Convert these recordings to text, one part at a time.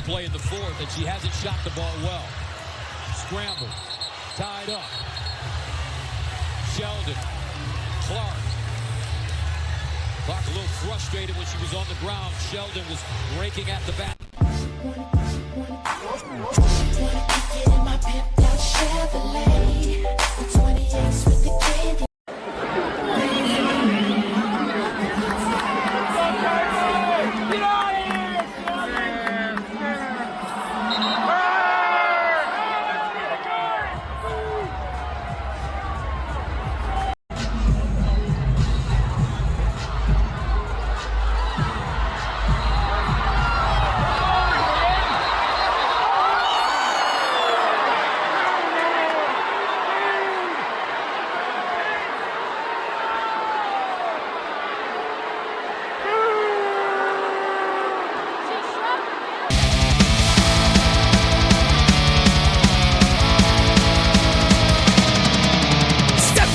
play in the fourth, and she hasn't shot the ball well. Scramble. Tied up. Sheldon. Clark. Clark a little frustrated when she was on the ground. Sheldon was raking at the back.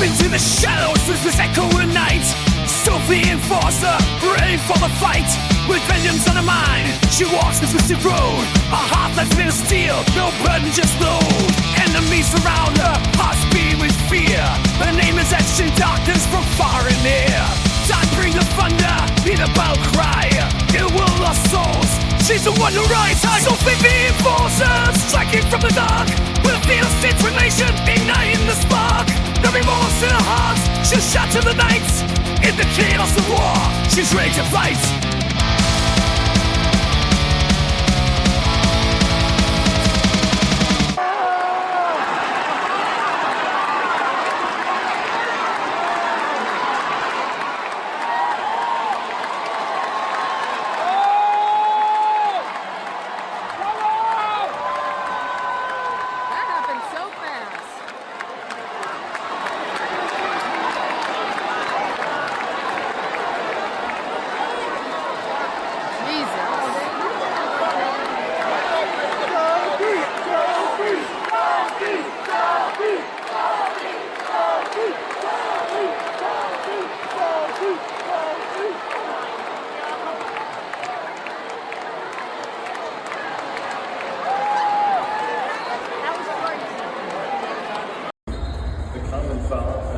Into the shadows with this echoing night. Sophie Enforcer, ready for the fight. With vengeance on her mind, she walks the twisted road. A heart that's made of steel, no burden, just load. Enemies surround her, hearts beat with fear. Her name is etched in darkness from far and near. Time bring the thunder, be the battle cry. It will lost souls, she's the one who rides high. Sophie Enforcer, striking from the dark. With a fierce transformation, igniting the spark. No remorse in her heart, she'll shatter the night. In the chaos of war, she's ready to fight.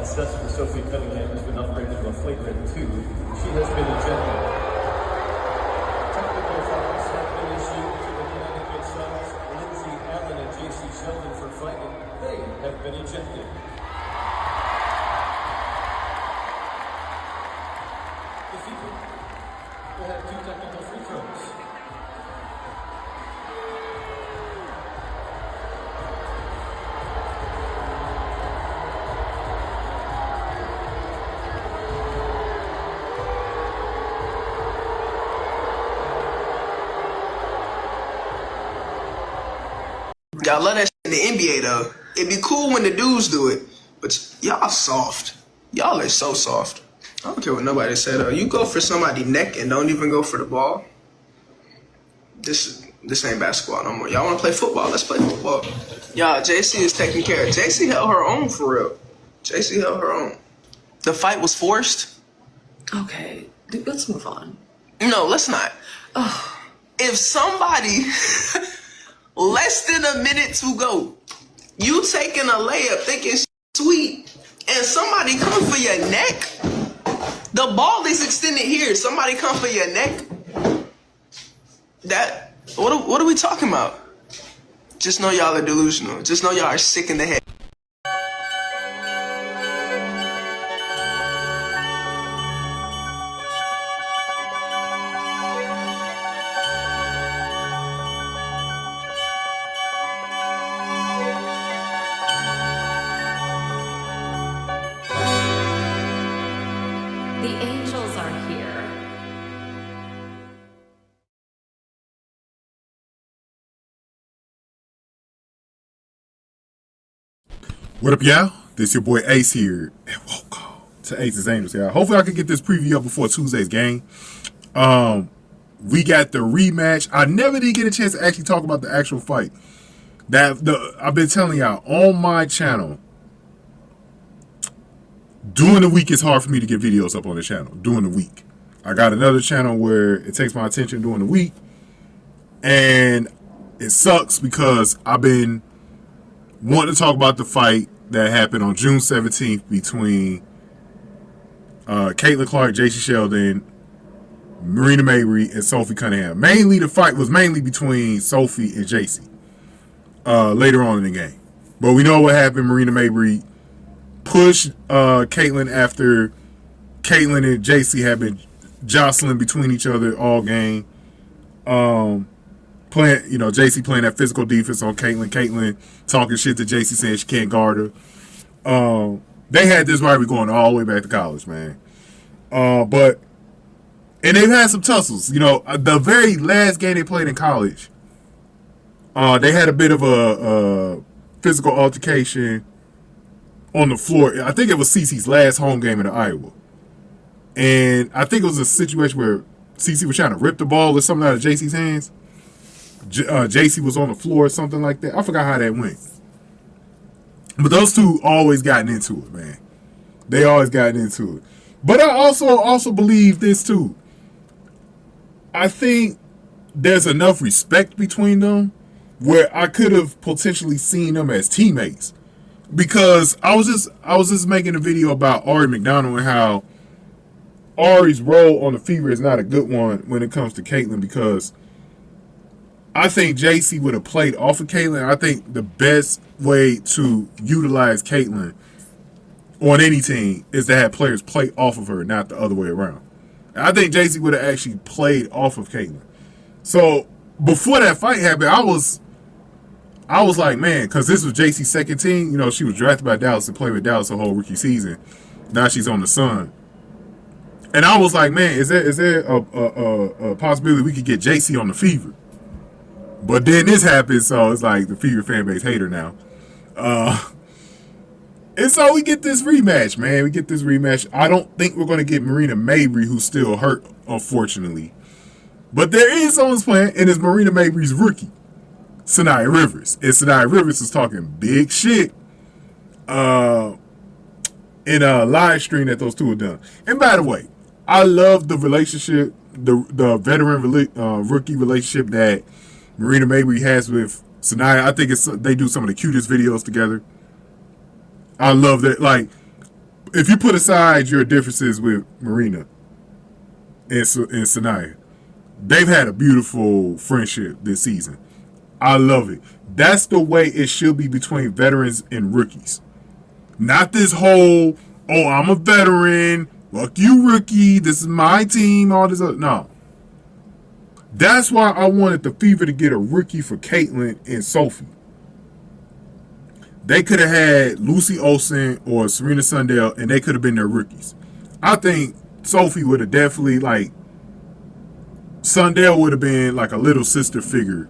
Assessed for Sophie Cunningham has been upgraded to a flagrant 2. She has been ejected. Technical fouls have been issued to the Connecticut Suns, Lindsay Allen and Jacy Sheldon for fighting. They have been ejected. The Fever will have 2 technical free throws. Y'all love that shit in the NBA though. It'd be cool when the dudes do it, but y'all soft. Y'all are so soft. I don't care what nobody said. You go for somebody's neck and don't even go for the ball. This ain't basketball no more. Y'all want to play football? Let's play football. Y'all, Jacy is taking care. Jacy held her own for real. Jacy held her own. The fight was forced. Okay, let's move on. No, let's not. Oh. If somebody less than a minute to go, you taking a layup thinking sweet, and somebody come for your neck. The ball is extended here. Somebody come for your neck. What are we talking about? Just know y'all are delusional. Just know y'all are sick in the head. The angels are here. What up, y'all? This your boy Ace here, and welcome to Ace's Angels, y'all. Hopefully I can get this preview up before Tuesday's game. We got the rematch. I never did get a chance to actually talk about the actual fight. I've been telling y'all on my channel, during the week it's hard for me to get videos up on the channel. During the week, I got another channel where it takes my attention during the week, and it sucks because I've been wanting to talk about the fight that happened on June 17th between Caitlin Clark, Jacy Sheldon, Marina Mabrey, and Sophie Cunningham. Mainly, the fight was mainly between Sophie and Jacy later on in the game. But we know what happened. Marina Mabrey pushed Caitlin after Caitlin and Jacy had been jostling between each other all game. Playing, Jacy playing that physical defense on Caitlin. Caitlin talking shit to Jacy, saying she can't guard her. They had this rivalry going all the way back to college, man. And they've had some tussles. The very last game they played in college, they had a bit of a physical altercation on the floor. I think it was Cece's last home game in Iowa. And I think it was a situation where Cece was trying to rip the ball or something out of Jacy's hands. Jacy was on the floor or something like that. I forgot how that went. But those two always gotten into it, man. They always gotten into it. But I also believe this too. I think there's enough respect between them where I could have potentially seen them as teammates. Because I was just making a video about Ari McDonald and how Ari's role on the Fever is not a good one when it comes to Caitlin, because I think Jacy would have played off of Caitlin. I think the best way to utilize Caitlin on any team is to have players play off of her, not the other way around. And I think Jacy would have actually played off of Caitlin. So before that fight happened, I was like, man, because this was Jacy's second team. She was drafted by Dallas to play with Dallas the whole rookie season. Now she's on the Sun. And I was like, man, is there a possibility we could get Jacy on the Fever? But then this happened, so it's like the Fever fan base hate her now. And so we get this rematch, man. We get this rematch. I don't think we're going to get Marina Mabrey, who's still hurt, unfortunately. But there is someone's playing, and it's Marina Mabrey's rookie, Sanaya Rivers. And Sanaya Rivers is talking big shit in a live stream that those two have done. And by the way, I love the relationship, the veteran rookie relationship that Marina Mabrey has with Sanaya. I think they do some of the cutest videos together. I love that. Like, if you put aside your differences with Marina and Sanaya, they've had a beautiful friendship this season. I love it. That's the way it should be between veterans and rookies. Not this whole, oh, I'm a veteran, fuck you, rookie, this is my team, all this other. No. That's why I wanted the Fever to get a rookie for Caitlin and Sophie. They could have had Lucy Olsen or Serena Sundell, and they could have been their rookies. I think Sophie would have definitely, Sundell would have been like a little sister figure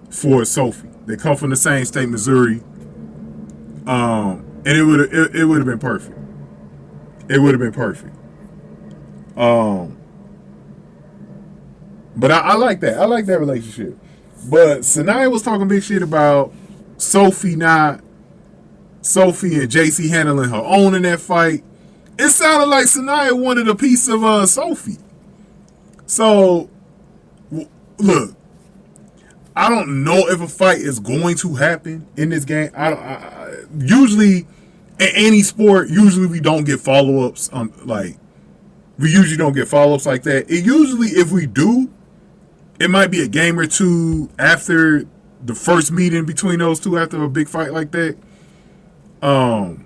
for Sophie. They come from the same state, Missouri. And it would have been perfect. It would have been perfect. But I like that. I like that relationship. But Sanaya was talking big shit about Sophie and Jacy handling her own in that fight. It sounded like Sanaya wanted a piece of Sophie. So, look, I don't know if a fight is going to happen in this game. Usually, in any sport, we don't get follow-ups. We usually don't get follow-ups like that. It usually, if we do, it might be a game or two after the first meeting between those two after a big fight like that. But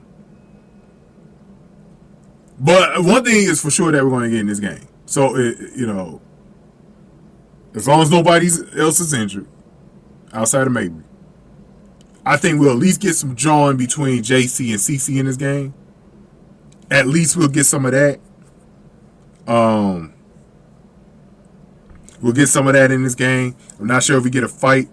one thing is for sure that we're going to get in this game. So, as long as nobody else is injured, outside of Mabrey, I think we'll at least get some jawing between Jacy and Cece in this game. At least we'll get some of that. We'll get some of that in this game. I'm not sure if we get a fight.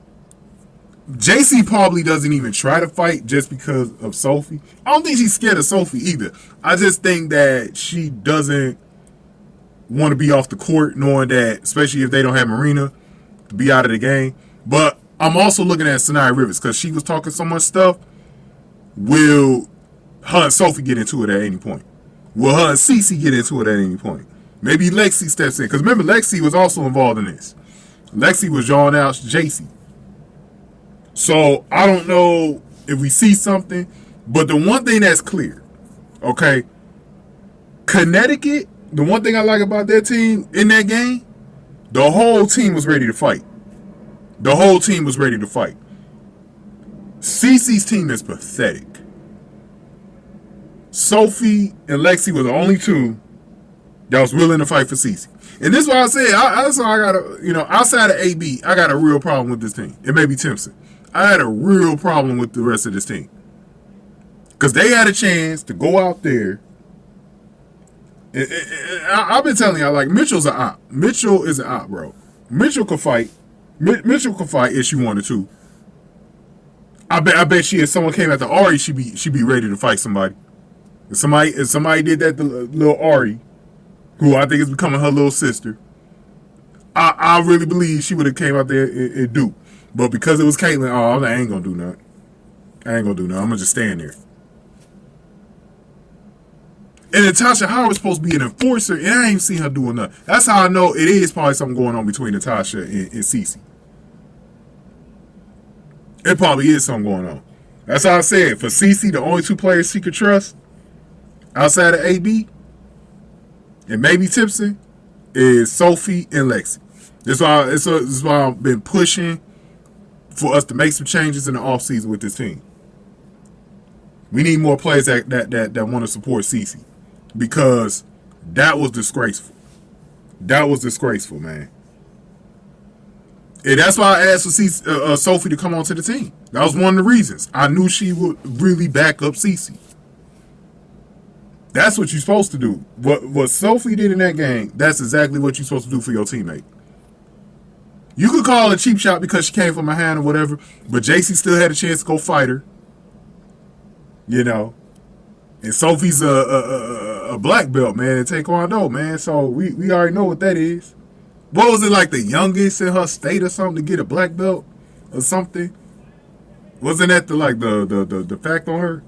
Jacy probably doesn't even try to fight just because of Sophie. I don't think she's scared of Sophie either. I just think that she doesn't want to be off the court, knowing that, especially if they don't have Marina, to be out of the game. But I'm also looking at Sanaya Rivers because she was talking so much stuff. Will her and Sophie get into it at any point? Will her and Cece get into it at any point? Maybe Lexi steps in. Because remember, Lexi was also involved in this. Lexi was drawing out Jacy. So I don't know if we see something, but the one thing that's clear, okay, Connecticut, the one thing I like about their team in that game, the whole team was ready to fight. The whole team was ready to fight. Cece's team is pathetic. Sophie and Lexi were the only two that was willing to fight for Cece. And this is why I said, that's why I got a, you know, outside of AB, I got a real problem with this team. It may be Timpson. I had a real problem with the rest of this team. Because they had a chance to go out there. I've been telling y'all, like, Mitchell's an op. Mitchell is an op, bro. Mitchell could fight. Mitchell could fight if she wanted to. I bet she, if someone came after Ari, she'd be ready to fight somebody. If somebody did that to little Ari, who I think is becoming her little sister, I really believe she would have came out there and do. But because it was Caitlyn, I ain't gonna do nothing. I'm gonna just stand there. And Natasha Howard's supposed to be an enforcer, and I ain't seen her doing nothing. That's how I know it is probably something going on between Natasha and Cece. It probably is something going on. That's how I said, for Cece, the only two players she could trust outside of AB and maybe Timpson is Sophie and Lexi. This is why I've been pushing for us to make some changes in the offseason with this team. We need more players that want to support Cece, because that was disgraceful. That was disgraceful, man. And that's why I asked for Sophie to come onto the team. That was one of the reasons. I knew she would really back up Cece. That's what you're supposed to do. What Sophie did in that game, that's exactly what you're supposed to do for your teammate. You could call it a cheap shot because she came from behind or whatever, but Jacy still had a chance to go fight her. You know. And Sophie's a black belt, man, in Taekwondo, man. So we already know what that is. What was it, like the youngest in her state or something to get a black belt or something? Wasn't that the fact on her?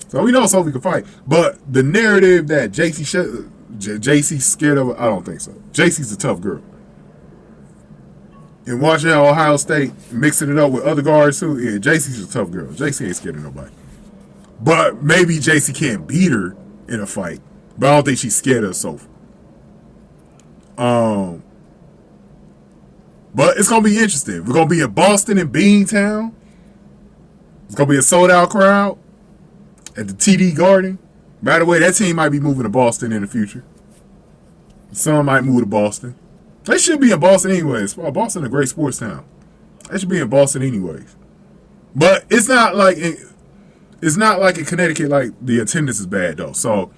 So we know Sophie can fight. But the narrative that Jacy's scared of her, I don't think so. Jacy's a tough girl. And watching Ohio State, mixing it up with other guards too, yeah, Jacy's a tough girl. Jacy ain't scared of nobody. But maybe Jacy can't beat her in a fight. But I don't think she's scared of Sophie. But it's gonna be interesting. We're gonna be in Boston and Beantown. It's gonna be a sold out crowd at the TD Garden. By the way, that team might be moving to Boston in the future. Some might move to Boston. They should be in Boston anyways. Boston is a great sports town. They should be in Boston anyways. But it's not like in Connecticut, like the attendance is bad though. So,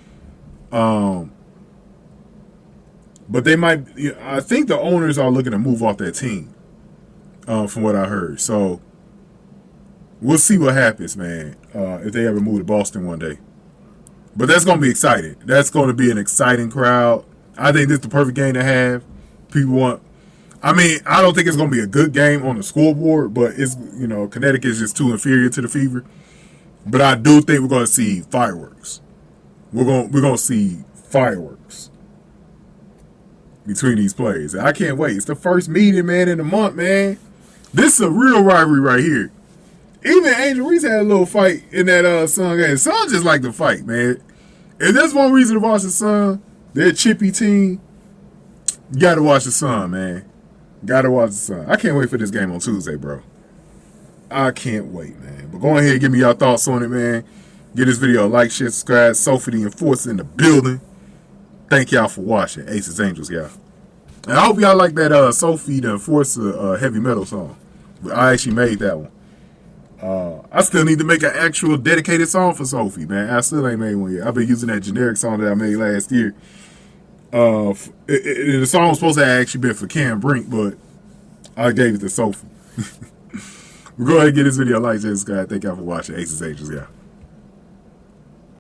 but they might. I think the owners are looking to move off that team, from what I heard. So we'll see what happens, man. If they ever move to Boston one day. But that's gonna be exciting. That's gonna be an exciting crowd. I think this is the perfect game to have. People want. I mean, I don't think it's gonna be a good game on the scoreboard, but it's, Connecticut is just too inferior to the Fever. But I do think we're gonna see fireworks. We're gonna see fireworks between these players. I can't wait. It's the first meeting, man, in the month, man. This is a real rivalry right here. Even Angel Reese had a little fight in that Sun game. Sun just like to fight, man. If there's one reason to watch the Sun, their chippy team, you gotta watch the Sun, man. Gotta watch the Sun. I can't wait for this game on Tuesday, bro. I can't wait, man. But go ahead and give me your thoughts on it, man. Give this video a like, share, subscribe. Sophie the Enforcer in the building. Thank y'all for watching. Aces Angels, y'all. And I hope y'all like that Sophie the Enforcer heavy metal song. I actually made that one. I still need to make an actual dedicated song for Sophie, man. I still ain't made one yet. I've been using that generic song that I made last year. The song was supposed to have actually been for Cam Brink, but I gave it to Sophie. We'll go ahead and get this video a like, subscribe. Thank y'all for watching. Aces Angels, y'all.